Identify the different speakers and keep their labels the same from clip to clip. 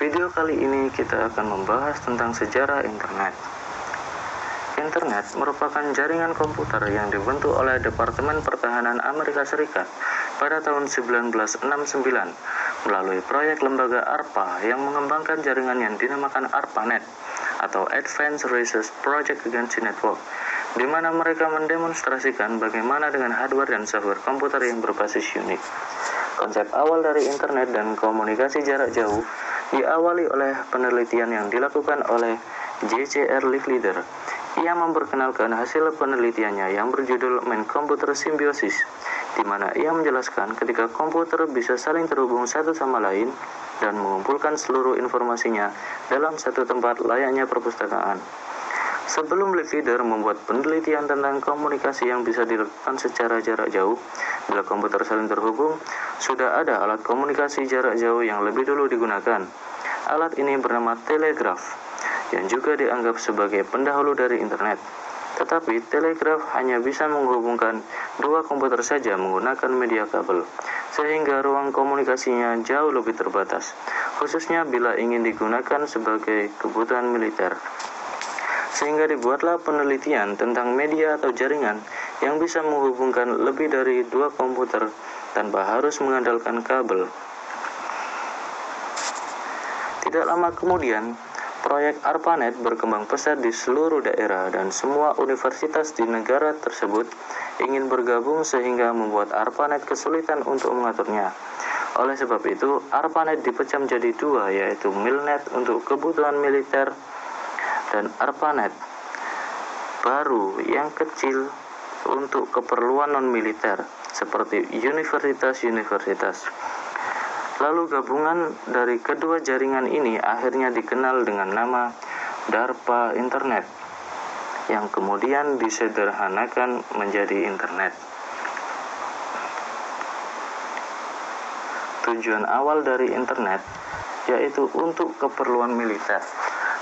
Speaker 1: video kali ini kita akan membahas tentang sejarah internet. Internet merupakan jaringan komputer yang dibentuk oleh Departemen Pertahanan Amerika Serikat pada tahun 1969 melalui proyek lembaga ARPA yang mengembangkan jaringan yang dinamakan ARPANET atau Advanced Research Project Against Network, di mana mereka mendemonstrasikan bagaimana dengan hardware dan software komputer yang berbasis unik. Konsep awal dari internet dan komunikasi jarak jauh diawali oleh penelitian yang dilakukan oleh J.C.R. Licklider. Ia memperkenalkan hasil penelitiannya yang berjudul Main Computer Symbiosis, di mana ia menjelaskan ketika komputer bisa saling terhubung satu sama lain dan mengumpulkan seluruh informasinya dalam satu tempat layaknya perpustakaan. Sebelum Licklider membuat penelitian tentang komunikasi yang bisa dilakukan secara jarak jauh, bila komputer saling terhubung, sudah ada alat komunikasi jarak jauh yang lebih dulu digunakan. Alat ini bernama telegraf, yang juga dianggap sebagai pendahulu dari internet. Tetapi telegraf hanya bisa menghubungkan dua komputer saja menggunakan media kabel, sehingga ruang komunikasinya jauh lebih terbatas, khususnya bila ingin digunakan sebagai kebutuhan militer. Sehingga dibuatlah penelitian tentang media atau jaringan yang bisa menghubungkan lebih dari dua komputer tanpa harus mengandalkan kabel. Tidak lama kemudian, proyek ARPANET berkembang pesat di seluruh daerah dan semua universitas di negara tersebut ingin bergabung sehingga membuat ARPANET kesulitan untuk mengaturnya. Oleh sebab itu, ARPANET dipecah menjadi dua, yaitu MILNET untuk kebutuhan militer dan ARPANET baru yang kecil untuk keperluan non-militer seperti universitas-universitas. Lalu gabungan dari kedua jaringan ini akhirnya dikenal dengan nama DARPA Internet, yang kemudian disederhanakan menjadi internet. Tujuan awal dari internet yaitu untuk keperluan militer.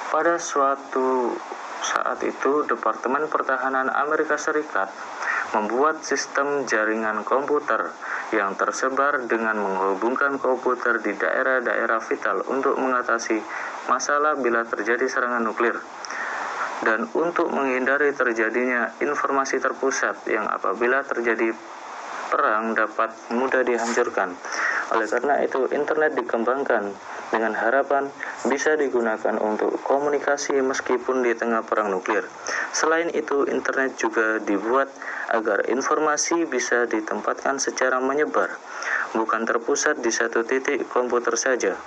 Speaker 1: Pada suatu saat itu, Departemen Pertahanan Amerika Serikat membuat sistem jaringan komputer yang tersebar dengan menghubungkan komputer di daerah-daerah vital untuk mengatasi masalah bila terjadi serangan nuklir dan untuk menghindari terjadinya informasi terpusat yang apabila terjadi perang dapat mudah dihancurkan. Oleh karena itu, internet dikembangkan dengan harapan bisa digunakan untuk komunikasi meskipun di tengah perang nuklir. Selain itu, internet juga dibuat agar informasi bisa ditempatkan secara menyebar, bukan terpusat di satu titik komputer saja.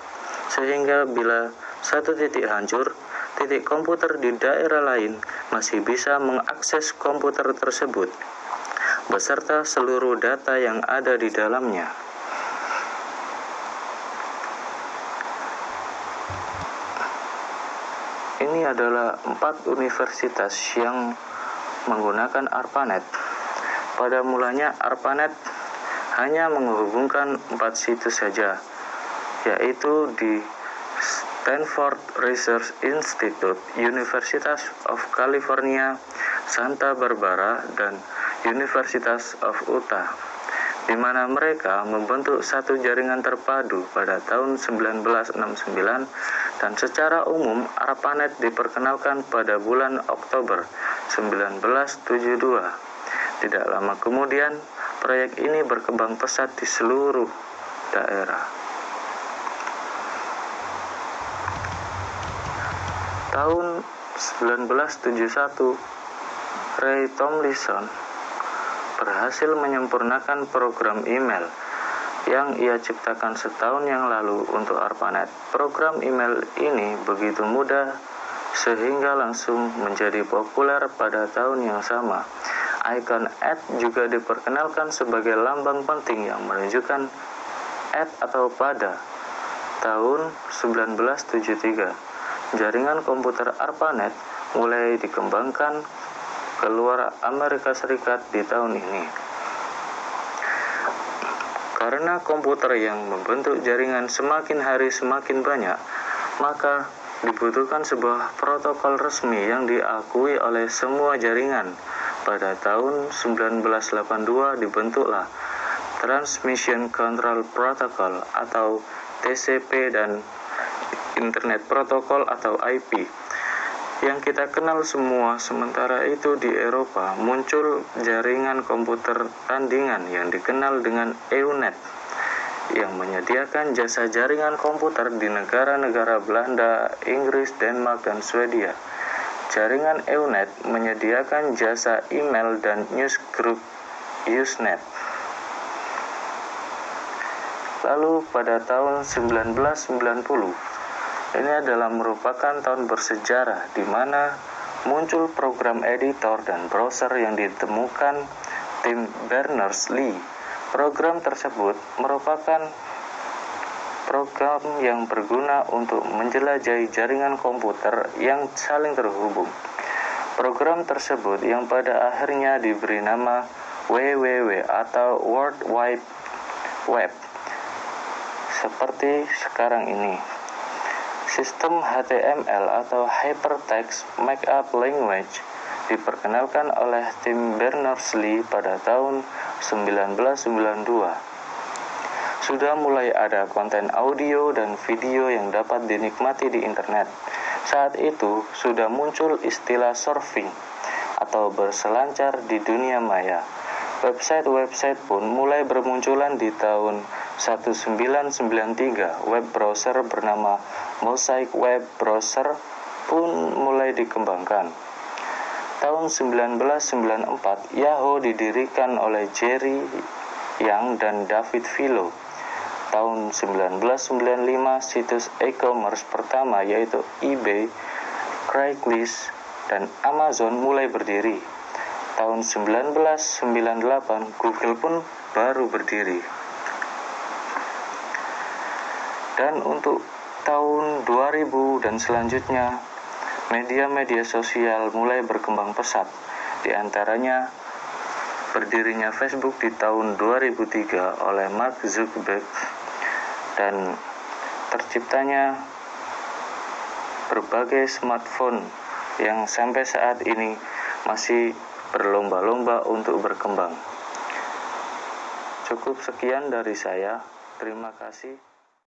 Speaker 1: Sehingga bila satu titik hancur, titik komputer di daerah lain masih bisa mengakses komputer tersebut, beserta seluruh data yang ada di dalamnya. Ini adalah 4 universitas yang menggunakan ARPANET. Pada mulanya ARPANET hanya menghubungkan 4 situs saja, yaitu di Stanford Research Institute, University of California, Santa Barbara, dan University of Utah, di mana mereka membentuk satu jaringan terpadu pada tahun 1969 dan secara umum ARPANET diperkenalkan pada bulan Oktober 1972. Tidak lama kemudian, proyek ini berkembang pesat di seluruh daerah. Tahun 1971, Ray Tomlinson berhasil menyempurnakan program email yang ia ciptakan setahun yang lalu untuk ARPANET. Program email ini begitu mudah sehingga langsung menjadi populer pada tahun yang sama. Icon juga diperkenalkan sebagai lambang penting yang menunjukkan atau pada tahun 1973. Jaringan komputer ARPANET mulai dikembangkan keluar Amerika Serikat di tahun ini. Karena komputer yang membentuk jaringan semakin hari semakin banyak, maka dibutuhkan sebuah protokol resmi yang diakui oleh semua jaringan. Pada tahun 1982 dibentuklah Transmission Control Protocol atau TCP dan Internet Protocol atau IP, yang kita kenal semua. Sementara itu di Eropa muncul jaringan komputer tandingan yang dikenal dengan EUNet, yang menyediakan jasa jaringan komputer di negara-negara Belanda, Inggris, Denmark, dan Swedia. Jaringan EUNet menyediakan jasa email dan newsgroup Usenet. Lalu pada tahun 1990, ini adalah merupakan tahun bersejarah di mana muncul program editor dan browser yang ditemukan tim Berners-Lee. Program tersebut merupakan program yang berguna untuk menjelajahi jaringan komputer yang saling terhubung. Program tersebut yang pada akhirnya diberi nama WWW atau World Wide Web, seperti sekarang ini. Sistem HTML atau Hypertext Markup Language diperkenalkan oleh tim Berners-Lee pada tahun 1992. Sudah mulai ada konten audio dan video yang dapat dinikmati di internet. Saat itu sudah muncul istilah surfing atau berselancar di dunia maya. Website-website pun mulai bermunculan di tahun 1993. Web browser bernama Mosaic Web Browser pun mulai dikembangkan. Tahun 1994, Yahoo didirikan oleh Jerry Yang dan David Filo. Tahun 1995, situs e-commerce pertama yaitu eBay, Craigslist, dan Amazon mulai berdiri. Tahun 1998, Google pun baru berdiri. Dan untuk tahun 2000 dan selanjutnya, media-media sosial mulai berkembang pesat. Di antaranya, berdirinya Facebook di tahun 2003 oleh Mark Zuckerberg dan terciptanya berbagai smartphone yang sampai saat ini masih berlomba-lomba untuk berkembang. Cukup sekian dari saya. Terima kasih.